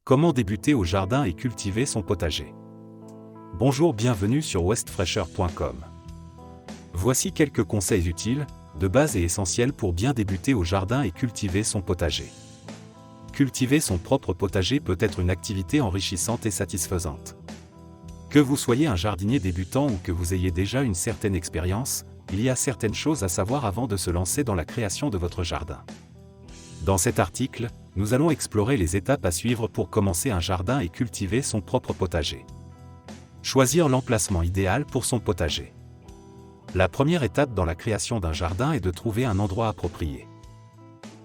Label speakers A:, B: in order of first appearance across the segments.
A: Comment débuter au jardin et cultiver son potager? Bonjour, bienvenue sur westfresher.com. Voici quelques conseils utiles, de base et essentiels pour bien débuter au jardin et cultiver son potager. Cultiver son propre potager peut être une activité enrichissante et satisfaisante. Que vous soyez un jardinier débutant ou que vous ayez déjà une certaine expérience, il y a certaines choses à savoir avant de se lancer dans la création de votre jardin. Dans cet article, nous allons explorer les étapes à suivre pour commencer un jardin et cultiver son propre potager. Choisir l'emplacement idéal pour son potager. La première étape dans la création d'un jardin est de trouver un endroit approprié.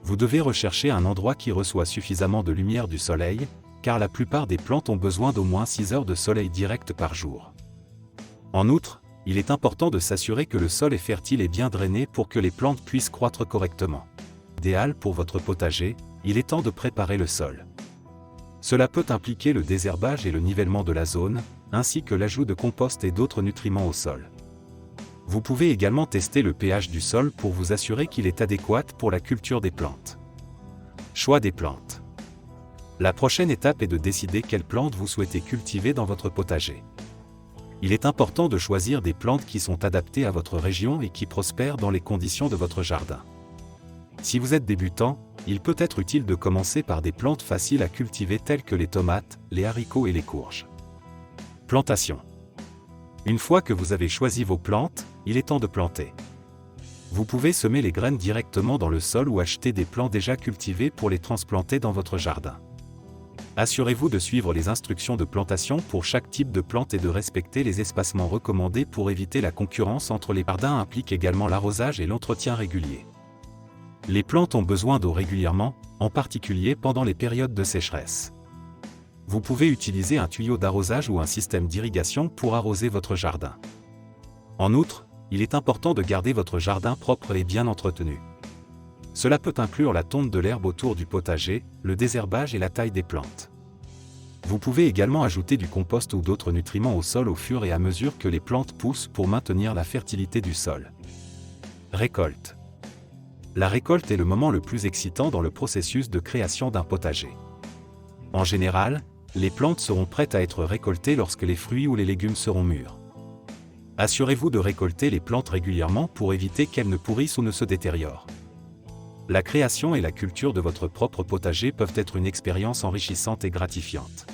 A: Vous devez rechercher un endroit qui reçoit suffisamment de lumière du soleil, car la plupart des plantes ont besoin d'au moins 6 heures de soleil direct par jour. En outre, il est important de s'assurer que le sol est fertile et bien drainé pour que les plantes puissent croître correctement. Idéal pour votre potager, il est temps de préparer le sol. Cela peut impliquer le désherbage et le nivellement de la zone, ainsi que l'ajout de compost et d'autres nutriments au sol. Vous pouvez également tester le pH du sol pour vous assurer qu'il est adéquat pour la culture des plantes. Choix des plantes. La prochaine étape est de décider quelles plantes vous souhaitez cultiver dans votre potager. Il est important de choisir des plantes qui sont adaptées à votre région et qui prospèrent dans les conditions de votre jardin. Si vous êtes débutant, il peut être utile de commencer par des plantes faciles à cultiver telles que les tomates, les haricots et les courges. Plantation. Une fois que vous avez choisi vos plantes, il est temps de planter. Vous pouvez semer les graines directement dans le sol ou acheter des plants déjà cultivés pour les transplanter dans votre jardin. Assurez-vous de suivre les instructions de plantation pour chaque type de plante et de respecter les espacements recommandés pour éviter la concurrence entre les jardins implique également l'arrosage et l'entretien régulier. Les plantes ont besoin d'eau régulièrement, en particulier pendant les périodes de sécheresse. Vous pouvez utiliser un tuyau d'arrosage ou un système d'irrigation pour arroser votre jardin. En outre, il est important de garder votre jardin propre et bien entretenu. Cela peut inclure la tonte de l'herbe autour du potager, le désherbage et la taille des plantes. Vous pouvez également ajouter du compost ou d'autres nutriments au sol au fur et à mesure que les plantes poussent pour maintenir la fertilité du sol. Récolte. La récolte est le moment le plus excitant dans le processus de création d'un potager. En général, les plantes seront prêtes à être récoltées lorsque les fruits ou les légumes seront mûrs. Assurez-vous de récolter les plantes régulièrement pour éviter qu'elles ne pourrissent ou ne se détériorent. La création et la culture de votre propre potager peuvent être une expérience enrichissante et gratifiante.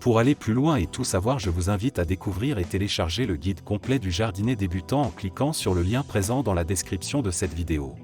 A: Pour aller plus loin et tout savoir, je vous invite à découvrir et télécharger le guide complet du jardinier débutant en cliquant sur le lien présent dans la description de cette vidéo.